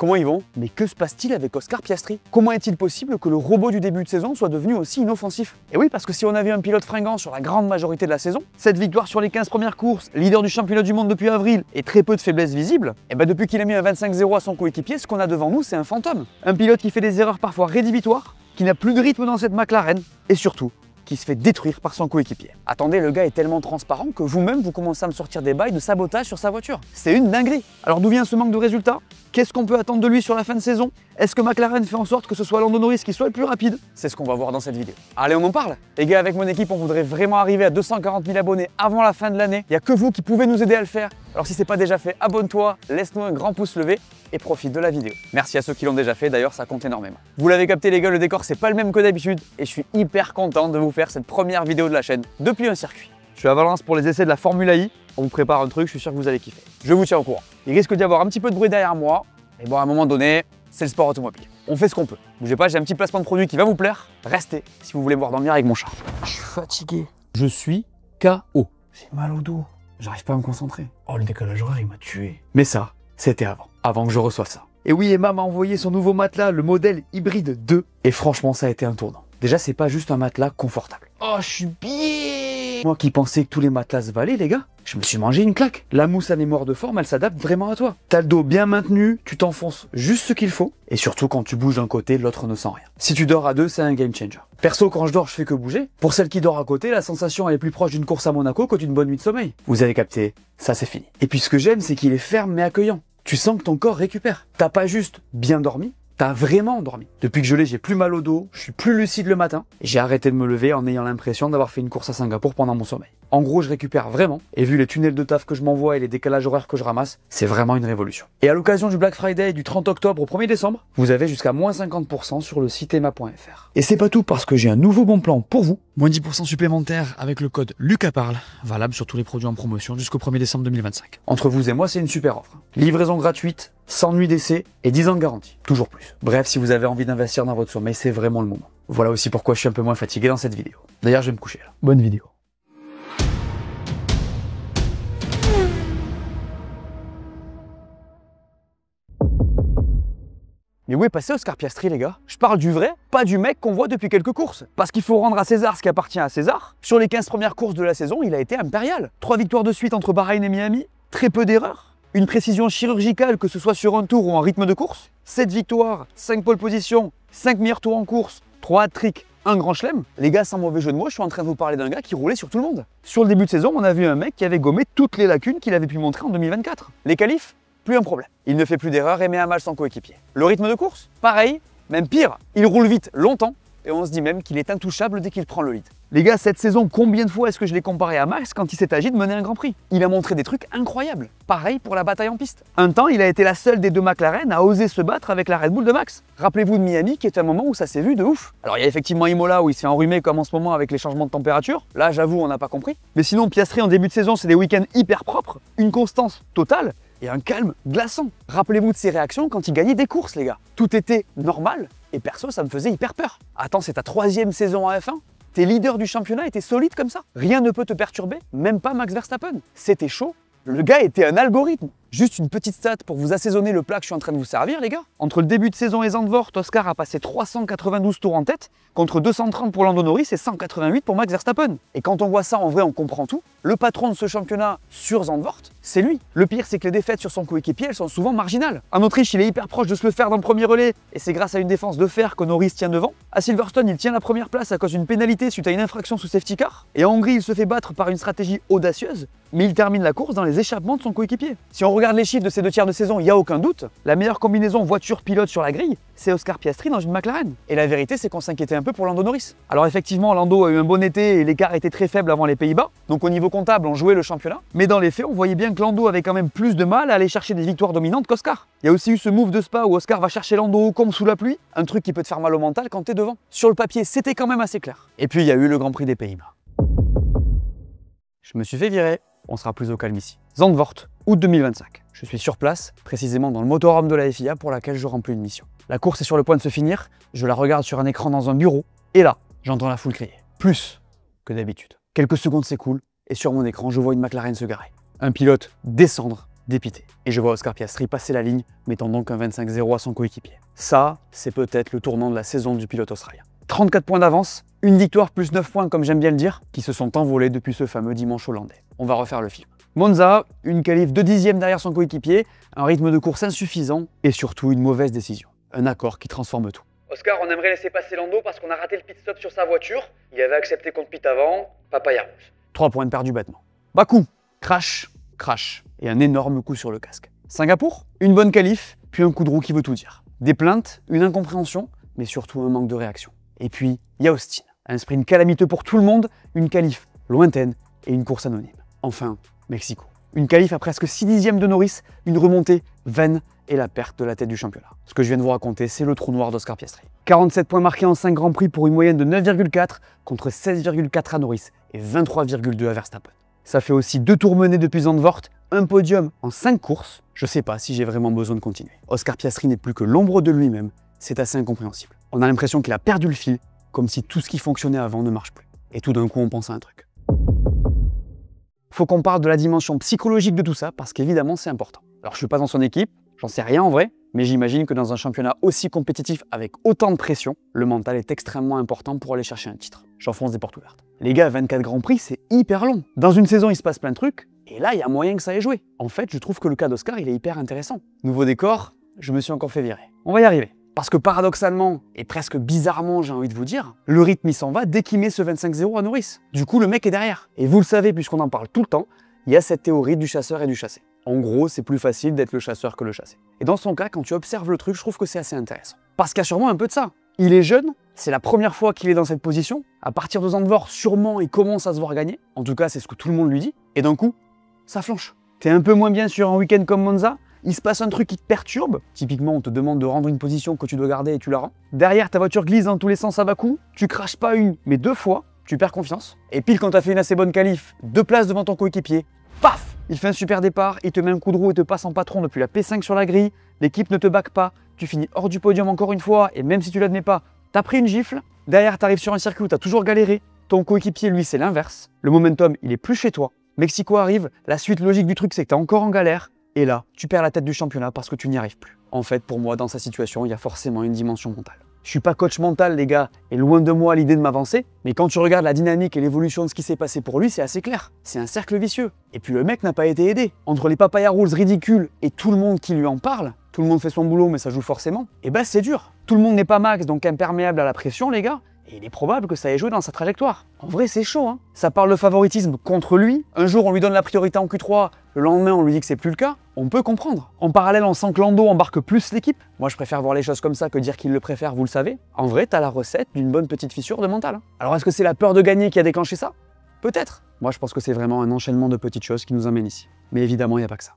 Comment ils vont? Mais que se passe-t-il avec Oscar Piastri? Comment est-il possible que le robot du début de saison soit devenu aussi inoffensif? Et oui, parce que si on avait un pilote fringant sur la grande majorité de la saison, 7 victoires sur les 15 premières courses, leader du championnat du monde depuis avril et très peu de faiblesses visibles, et ben depuis qu'il a mis un 25-0 à son coéquipier, ce qu'on a devant nous, c'est un fantôme. Un pilote qui fait des erreurs parfois rédhibitoires, qui n'a plus de rythme dans cette McLaren, et surtout, qui se fait détruire par son coéquipier. Attendez, le gars est tellement transparent que vous-même, vous commencez à me sortir des bails de sabotage sur sa voiture. C'est une dinguerie. Alors d'où vient ce manque de résultats? Qu'est-ce qu'on peut attendre de lui sur la fin de saison? Est-ce que McLaren fait en sorte que ce soit Lando Norris qui soit le plus rapide? C'est ce qu'on va voir dans cette vidéo. Allez, on en parle. Les gars, avec mon équipe, on voudrait vraiment arriver à 240 000 abonnés avant la fin de l'année. Il n'y a que vous qui pouvez nous aider à le faire. Alors si c'est pas déjà fait, abonne-toi, laisse-nous un grand pouce levé et profite de la vidéo. Merci à ceux qui l'ont déjà fait, d'ailleurs ça compte énormément. Vous l'avez capté les gars, le décor c'est pas le même que d'habitude et je suis hyper content de vous faire cette première vidéo de la chaîne depuis un circuit. Je suis à Valence pour les essais de la Formule I, on vous prépare un truc, je suis sûr que vous allez kiffer. Je vous tiens au courant. Il risque d'y avoir un petit peu de bruit derrière moi, mais bon à un moment donné, c'est le sport automobile. On fait ce qu'on peut. Bougez pas, j'ai un petit placement de produit qui va vous plaire. Restez si vous voulez me voir dormir avec mon chat. Je suis fatigué. Je suis KO. J'ai mal au dos. J'arrive pas à me concentrer. Oh, le décalage horaire, il m'a tué. Mais ça, c'était avant que je reçoive ça. Et oui, Emma m'a envoyé son nouveau matelas, le modèle hybride 2. Et franchement, ça a été un tournant. Déjà, c'est pas juste un matelas confortable. Oh, je suis bien. Moi qui pensais que tous les matelas se valaient, les gars, je me suis mangé une claque. La mousse à mémoire de forme, elle s'adapte vraiment à toi. T'as le dos bien maintenu, tu t'enfonces juste ce qu'il faut. Et surtout, quand tu bouges d'un côté, l'autre ne sent rien. Si tu dors à deux, c'est un game changer. Perso, quand je dors, je fais que bouger. Pour celle qui dort à côté, la sensation elle est plus proche d'une course à Monaco que d'une bonne nuit de sommeil. Vous avez capté, ça c'est fini. Et puis ce que j'aime, c'est qu'il est ferme mais accueillant. Tu sens que ton corps récupère. T'as pas juste bien dormi, t'as vraiment dormi. Depuis que je l'ai, j'ai plus mal au dos, je suis plus lucide le matin. Et j'ai arrêté de me lever en ayant l'impression d'avoir fait une course à Singapour pendant mon sommeil. En gros, je récupère vraiment. Et vu les tunnels de taf que je m'envoie et les décalages horaires que je ramasse, c'est vraiment une révolution. Et à l'occasion du Black Friday du 30 octobre au 1er décembre, vous avez jusqu'à moins 50% sur le site emma.fr. Et c'est pas tout parce que j'ai un nouveau bon plan pour vous. Moins 10% supplémentaire avec le code LUCASPARLE, valable sur tous les produits en promotion jusqu'au 1er décembre 2025. Entre vous et moi, c'est une super offre. Livraison gratuite, 100 nuits d'essai et 10 ans de garantie. Toujours plus. Bref, si vous avez envie d'investir dans votre sommeil, c'est vraiment le moment. Voilà aussi pourquoi je suis un peu moins fatigué dans cette vidéo. D'ailleurs, je vais me coucher là. Bonne vidéo. Mais où est passé Oscar Piastri, les gars? Je parle du vrai, pas du mec qu'on voit depuis quelques courses. Parce qu'il faut rendre à César ce qui appartient à César. Sur les 15 premières courses de la saison, il a été impérial. 3 victoires de suite entre Bahreïn et Miami, très peu d'erreurs. Une précision chirurgicale, que ce soit sur un tour ou en rythme de course. 7 victoires, 5 pole positions, 5 meilleurs tours en course, 3 hat-tricks, un grand chelem. Les gars, sans mauvais jeu de mots, je suis en train de vous parler d'un gars qui roulait sur tout le monde. Sur le début de saison, on a vu un mec qui avait gommé toutes les lacunes qu'il avait pu montrer en 2024. Les qualifs? Plus un problème. Il ne fait plus d'erreurs et met à mal son coéquipier. Le rythme de course? Pareil, même pire. Il roule vite longtemps et on se dit même qu'il est intouchable dès qu'il prend le lead. Les gars, cette saison, combien de fois est-ce que je l'ai comparé à Max quand il s'est agi de mener un Grand Prix? Il a montré des trucs incroyables. Pareil pour la bataille en piste. Un temps, il a été la seule des deux McLaren à oser se battre avec la Red Bull de Max. Rappelez-vous de Miami qui est un moment où ça s'est vu de ouf. Alors il y a effectivement Imola où il se fait enrhumer comme en ce moment avec les changements de température. Là, j'avoue, on n'a pas compris. Mais sinon, Piastri en début de saison, c'est des week-ends hyper propres, une constance totale et un calme glaçant. Rappelez-vous de ses réactions quand il gagnait des courses, les gars. Tout était normal et perso, ça me faisait hyper peur. Attends, c'est ta 3e saison en F1? T'es leader du championnat et t'es solide comme ça? Rien ne peut te perturber, même pas Max Verstappen. C'était chaud. Le gars était un algorithme. Juste une petite stat pour vous assaisonner le plat que je suis en train de vous servir, les gars. Entre le début de saison et Zandvoort, Oscar a passé 392 tours en tête, contre 230 pour Lando Norris et 188 pour Max Verstappen. Et quand on voit ça, en vrai, on comprend tout. Le patron de ce championnat sur Zandvoort, c'est lui. Le pire, c'est que les défaites sur son coéquipier, elles sont souvent marginales. En Autriche, il est hyper proche de se le faire dans le premier relais, et c'est grâce à une défense de fer que Norris tient devant. À Silverstone, il tient la première place à cause d'une pénalité suite à une infraction sous safety car. Et en Hongrie, il se fait battre par une stratégie audacieuse, mais il termine la course dans les échappements de son coéquipier. Si on regarde les chiffres de ces 2 tiers de saison, il n'y a aucun doute. La meilleure combinaison voiture-pilote sur la grille, c'est Oscar Piastri dans une McLaren. Et la vérité, c'est qu'on s'inquiétait un peu pour Lando Norris. Alors effectivement, Lando a eu un bon été et l'écart était très faible avant les Pays-Bas. Donc au niveau comptable, on jouait le championnat. Mais dans les faits, on voyait bien que Lando avait quand même plus de mal à aller chercher des victoires dominantes qu'Oscar. Il y a aussi eu ce move de Spa où Oscar va chercher Lando au comme sous la pluie. Un truc qui peut te faire mal au mental quand t'es devant. Sur le papier, c'était quand même assez clair. Et puis il y a eu le Grand Prix des Pays-Bas. Je me suis fait virer. On sera plus au calme ici. Zandvoort, août 2025. Je suis sur place, précisément dans le motorhome de la FIA pour laquelle je remplis une mission. La course est sur le point de se finir, je la regarde sur un écran dans un bureau, et là, j'entends la foule crier. Plus que d'habitude. Quelques secondes s'écoulent, et sur mon écran, je vois une McLaren se garer. Un pilote descendre dépité. Et je vois Oscar Piastri passer la ligne, mettant donc un 25-0 à son coéquipier. Ça, c'est peut-être le tournant de la saison du pilote australien. 34 points d'avance, une victoire plus 9 points comme j'aime bien le dire, qui se sont envolés depuis ce fameux dimanche hollandais. On va refaire le film. Monza, une qualif de 10e derrière son coéquipier, un rythme de course insuffisant et surtout une mauvaise décision. Un accord qui transforme tout. Oscar, on aimerait laisser passer Lando parce qu'on a raté le pit stop sur sa voiture. Il avait accepté qu'on te pite avant, papaya rouge. 3 points de perdu bêtement. Bakou, crash, et un énorme coup sur le casque. Singapour, une bonne qualif, puis un coup de roue qui veut tout dire. Des plaintes, une incompréhension, mais surtout un manque de réaction. Et puis, il y a Austin. Un sprint calamiteux pour tout le monde, une qualif lointaine et une course anonyme. Enfin, Mexico. Une qualif à presque 6 dixièmes de Norris, une remontée vaine et la perte de la tête du championnat. Ce que je viens de vous raconter, c'est le trou noir d'Oscar Piastri. 47 points marqués en 5 Grands Prix pour une moyenne de 9,4 contre 16,4 à Norris et 23,2 à Verstappen. Ça fait aussi 2 tours menés depuis Zandvoort, un podium en 5 courses. Je sais pas si j'ai vraiment besoin de continuer. Oscar Piastri n'est plus que l'ombre de lui-même, c'est assez incompréhensible. On a l'impression qu'il a perdu le fil, comme si tout ce qui fonctionnait avant ne marche plus. Et tout d'un coup, on pense à un truc. Faut qu'on parle de la dimension psychologique de tout ça, parce qu'évidemment, c'est important. Alors, je suis pas dans son équipe, j'en sais rien en vrai, mais j'imagine que dans un championnat aussi compétitif avec autant de pression, le mental est extrêmement important pour aller chercher un titre. J'enfonce des portes ouvertes. Les gars, 24 Grands Prix, c'est hyper long. Dans une saison, il se passe plein de trucs, et là, il y a moyen que ça ait joué. En fait, je trouve que le cas d'Oscar, il est hyper intéressant. Nouveau décor, je me suis encore fait virer. On va y arriver. Parce que paradoxalement, et presque bizarrement j'ai envie de vous dire, le rythme il s'en va dès qu'il met ce 25-0 à Norris. Du coup le mec est derrière. Et vous le savez puisqu'on en parle tout le temps, il y a cette théorie du chasseur et du chassé. En gros, c'est plus facile d'être le chasseur que le chassé. Et dans son cas, quand tu observes le truc, je trouve que c'est assez intéressant. Parce qu'il y a sûrement un peu de ça. Il est jeune, c'est la première fois qu'il est dans cette position. À partir de Zandvoort, sûrement il commence à se voir gagner. En tout cas, c'est ce que tout le monde lui dit. Et d'un coup, ça flanche. T'es un peu moins bien sur un week-end comme Monza. Il se passe un truc qui te perturbe. Typiquement, on te demande de rendre une position que tu dois garder et tu la rends. Derrière, ta voiture glisse dans tous les sens à bas coup. Tu craches pas une, mais 2 fois. Tu perds confiance. Et pile quand tu as fait une assez bonne qualif, 2 places devant ton coéquipier, paf! Il fait un super départ, il te met un coup de roue et te passe en patron depuis la P5 sur la grille. L'équipe ne te back pas. Tu finis hors du podium encore une fois. Et même si tu l'admets pas, t'as pris une gifle. Derrière, t'arrives sur un circuit où t'as toujours galéré. Ton coéquipier, lui, c'est l'inverse. Le momentum, il est plus chez toi. Mexico arrive. La suite logique du truc, c'est que t'es encore en galère. Et là, tu perds la tête du championnat parce que tu n'y arrives plus. En fait, pour moi, dans sa situation, il y a forcément une dimension mentale. Je suis pas coach mental, les gars, et loin de moi l'idée de m'avancer, mais quand tu regardes la dynamique et l'évolution de ce qui s'est passé pour lui, c'est assez clair. C'est un cercle vicieux. Et puis le mec n'a pas été aidé. Entre les papaya rules ridicules et tout le monde qui lui en parle, tout le monde fait son boulot, mais ça joue forcément, et ben c'est dur. Tout le monde n'est pas max, donc imperméable à la pression, les gars. Et il est probable que ça ait joué dans sa trajectoire. En vrai, c'est chaud, hein. Ça parle de favoritisme contre lui. Un jour, on lui donne la priorité en Q3. Le lendemain, on lui dit que c'est plus le cas. On peut comprendre. En parallèle, on sent que Lando embarque plus l'équipe. Moi, je préfère voir les choses comme ça que dire qu'il le préfère, vous le savez. En vrai, t'as la recette d'une bonne petite fissure de mental. Alors, est-ce que c'est la peur de gagner qui a déclenché ça? Peut-être. Moi, je pense que c'est vraiment un enchaînement de petites choses qui nous amène ici. Mais évidemment, il n'y a pas que ça.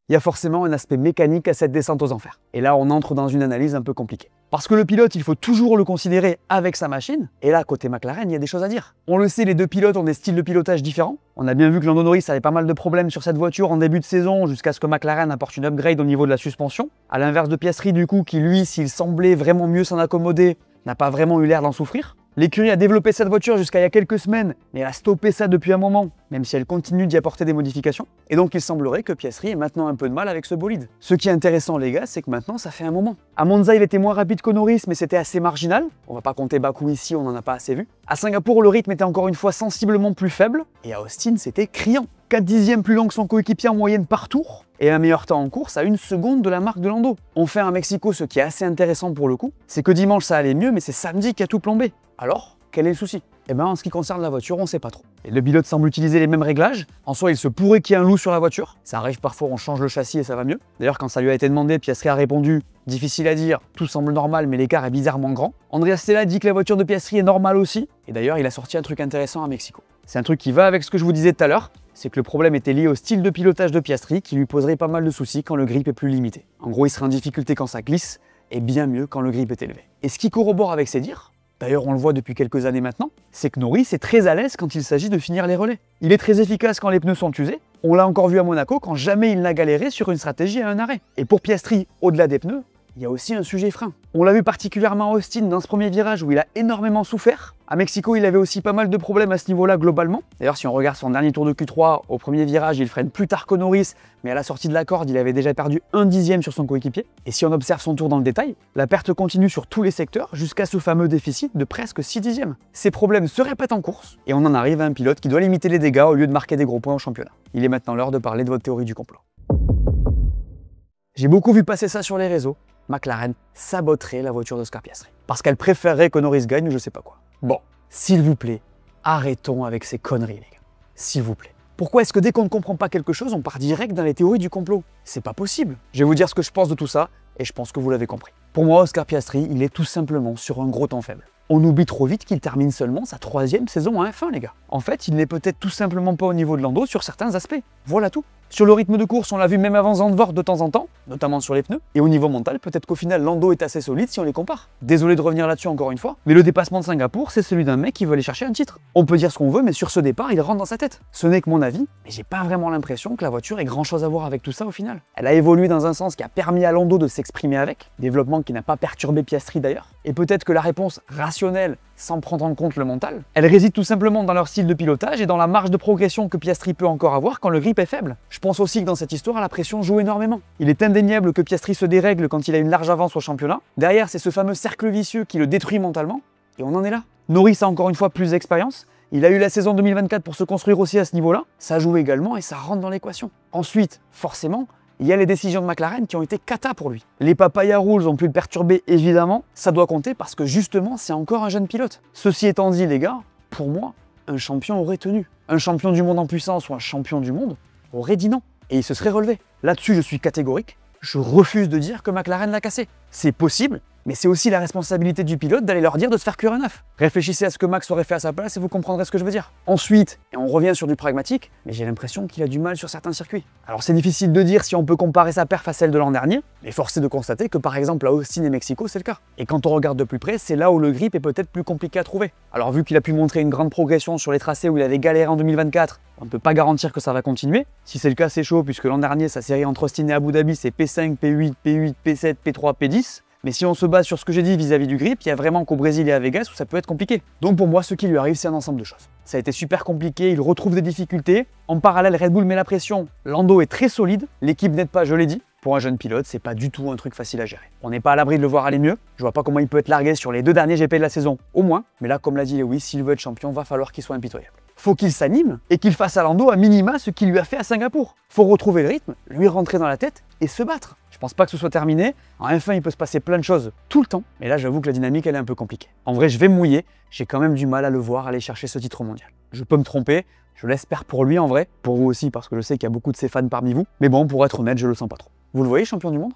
Il y a forcément un aspect mécanique à cette descente aux enfers. Et là, on entre dans une analyse un peu compliquée. Parce que le pilote, il faut toujours le considérer avec sa machine. Et là, côté McLaren, il y a des choses à dire. On le sait, les deux pilotes ont des styles de pilotage différents. On a bien vu que Lando Norris avait pas mal de problèmes sur cette voiture en début de saison, jusqu'à ce que McLaren apporte une upgrade au niveau de la suspension. À l'inverse de Piastri, du coup, qui lui, s'il semblait vraiment mieux s'en accommoder, n'a pas vraiment eu l'air d'en souffrir. L'écurie a développé cette voiture jusqu'à il y a quelques semaines, mais elle a stoppé ça depuis un moment, même si elle continue d'y apporter des modifications. Et donc il semblerait que Piastri ait maintenant un peu de mal avec ce bolide. Ce qui est intéressant les gars, c'est que maintenant ça fait un moment. À Monza il était moins rapide que Norris, mais c'était assez marginal. On va pas compter Bakou ici, on n'en a pas assez vu. À Singapour le rythme était encore une fois sensiblement plus faible, et à Austin c'était criant. 4 dixièmes plus long que son coéquipier en moyenne par tour, et un meilleur temps en course à 1 seconde de la marque de Lando. On fait à Mexico ce qui est assez intéressant pour le coup, c'est que dimanche ça allait mieux, mais c'est samedi qui a tout plombé. Alors, quel est le souci? Eh bien, en ce qui concerne la voiture, on sait pas trop. Et le pilote semble utiliser les mêmes réglages. En soi, il se pourrait qu'il y ait un loup sur la voiture. Ça arrive parfois, on change le châssis et ça va mieux. D'ailleurs, quand ça lui a été demandé, Piastri a répondu « Difficile à dire, tout semble normal, mais l'écart est bizarrement grand ». Andrea Stella dit que la voiture de Piastri est normale aussi. Et d'ailleurs, il a sorti un truc intéressant à Mexico. C'est un truc qui va avec ce que je vous disais tout à l'heure, c'est que le problème était lié au style de pilotage de Piastri qui lui poserait pas mal de soucis quand le grip est plus limité. En gros, il serait en difficulté quand ça glisse et bien mieux quand le grip est élevé. Et ce qui corrobore avec ces dires, d'ailleurs on le voit depuis quelques années maintenant, c'est que Norris est très à l'aise quand il s'agit de finir les relais. Il est très efficace quand les pneus sont usés, on l'a encore vu à Monaco quand jamais il n'a galéré sur une stratégie à un arrêt. Et pour Piastri, au-delà des pneus, il y a aussi un sujet frein. On l'a vu particulièrement à Austin dans ce premier virage où il a énormément souffert. À Mexico, il avait aussi pas mal de problèmes à ce niveau-là globalement. D'ailleurs, si on regarde son dernier tour de Q3, au premier virage, il freine plus tard que Norris, mais à la sortie de la corde, il avait déjà perdu 1/10 sur son coéquipier. Et si on observe son tour dans le détail, la perte continue sur tous les secteurs jusqu'à ce fameux déficit de presque 6/10. Ces problèmes se répètent en course et on en arrive à un pilote qui doit limiter les dégâts au lieu de marquer des gros points au championnat. Il est maintenant l'heure de parler de votre théorie du complot. J'ai beaucoup vu passer ça sur les réseaux. McLaren saboterait la voiture d'Oscar Piastri parce qu'elle préférerait que Norris gagne ou je sais pas quoi. Bon, s'il vous plaît, arrêtons avec ces conneries, les gars. S'il vous plaît. Pourquoi est-ce que dès qu'on ne comprend pas quelque chose, on part direct dans les théories du complot? C'est pas possible. Je vais vous dire ce que je pense de tout ça, et je pense que vous l'avez compris. Pour moi, Oscar Piastri, il est tout simplement sur un gros temps faible. On oublie trop vite qu'il termine seulement sa 3e saison à F1, les gars. En fait, il n'est peut-être tout simplement pas au niveau de Lando sur certains aspects. Voilà tout. Sur le rythme de course, on l'a vu même avant Zandvoort de temps en temps, notamment sur les pneus. Et au niveau mental, peut-être qu'au final, Lando est assez solide si on les compare. Désolé de revenir là-dessus encore une fois, mais le dépassement de Singapour, c'est celui d'un mec qui veut aller chercher un titre. On peut dire ce qu'on veut, mais sur ce départ, il rentre dans sa tête. Ce n'est que mon avis, mais j'ai pas vraiment l'impression que la voiture ait grand-chose à voir avec tout ça au final. Elle a évolué dans un sens qui a permis à Lando de s'exprimer avec, développement qui n'a pas perturbé Piastri d'ailleurs. Et peut-être que la réponse rationnelle, sans prendre en compte le mental, elle réside tout simplement dans leur style de pilotage et dans la marge de progression que Piastri peut encore avoir quand le grip est faible. Je pense aussi que dans cette histoire, la pression joue énormément. Il est indéniable que Piastri se dérègle quand il a une large avance au championnat. Derrière, c'est ce fameux cercle vicieux qui le détruit mentalement, et on en est là. Norris a encore une fois plus d'expérience. Il a eu la saison 2024 pour se construire aussi à ce niveau-là. Ça joue également et ça rentre dans l'équation. Ensuite, forcément, il y a les décisions de McLaren qui ont été cata pour lui. Les papaya rules ont pu le perturber évidemment, ça doit compter parce que justement c'est encore un jeune pilote. Ceci étant dit les gars, pour moi, un champion aurait tenu. Un champion du monde en puissance ou un champion du monde aurait dit non. Et il se serait relevé. Là-dessus je suis catégorique, je refuse de dire que McLaren l'a cassé. C'est possible, mais c'est aussi la responsabilité du pilote d'aller leur dire de se faire cuire un œuf. Réfléchissez à ce que Max aurait fait à sa place et vous comprendrez ce que je veux dire. Ensuite, et on revient sur du pragmatique, mais j'ai l'impression qu'il a du mal sur certains circuits. Alors c'est difficile de dire si on peut comparer sa perf à celle de l'an dernier, mais force est de constater que par exemple à Austin et Mexico c'est le cas. Et quand on regarde de plus près, c'est là où le grip est peut-être plus compliqué à trouver. Alors vu qu'il a pu montrer une grande progression sur les tracés où il avait galéré en 2024, on ne peut pas garantir que ça va continuer. Si c'est le cas, c'est chaud puisque l'an dernier sa série entre Austin et Abu Dhabi c'est P5, P8, P8, P7, P3, P10. Mais si on se base sur ce que j'ai dit vis-à-vis du grip, il y a vraiment qu'au Brésil et à Vegas où ça peut être compliqué. Donc pour moi, ce qui lui arrive, c'est un ensemble de choses. Ça a été super compliqué, il retrouve des difficultés. En parallèle, Red Bull met la pression. Lando est très solide, l'équipe n'aide pas, je l'ai dit. Pour un jeune pilote, c'est pas du tout un truc facile à gérer. On n'est pas à l'abri de le voir aller mieux. Je vois pas comment il peut être largué sur les 2 derniers GP de la saison, au moins. Mais là, comme l'a dit Lewis, s'il veut être champion, va falloir qu'il soit impitoyable. Faut qu'il s'anime et qu'il fasse à Lando à minima ce qu'il lui a fait à Singapour. Faut retrouver le rythme, lui rentrer dans la tête et se battre. Je pense pas que ce soit terminé. En F1, il peut se passer plein de choses tout le temps. Mais là, j'avoue que la dynamique, elle est un peu compliquée. En vrai, je vais me mouiller. J'ai quand même du mal à le voir aller chercher ce titre mondial. Je peux me tromper. Je l'espère pour lui en vrai. Pour vous aussi, parce que je sais qu'il y a beaucoup de ses fans parmi vous. Mais bon, pour être honnête, je le sens pas trop. Vous le voyez, champion du monde ?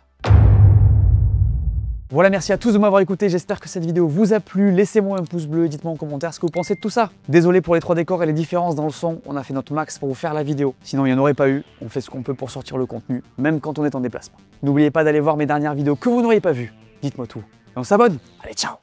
Voilà, merci à tous de m'avoir écouté, j'espère que cette vidéo vous a plu. Laissez-moi un pouce bleu, dites-moi en commentaire ce que vous pensez de tout ça. Désolé pour les 3 décors et les différences dans le son, on a fait notre max pour vous faire la vidéo. Sinon il n'y en aurait pas eu, on fait ce qu'on peut pour sortir le contenu, même quand on est en déplacement. N'oubliez pas d'aller voir mes dernières vidéos que vous n'auriez pas vues. Dites-moi tout. Et on s'abonne. Allez, ciao!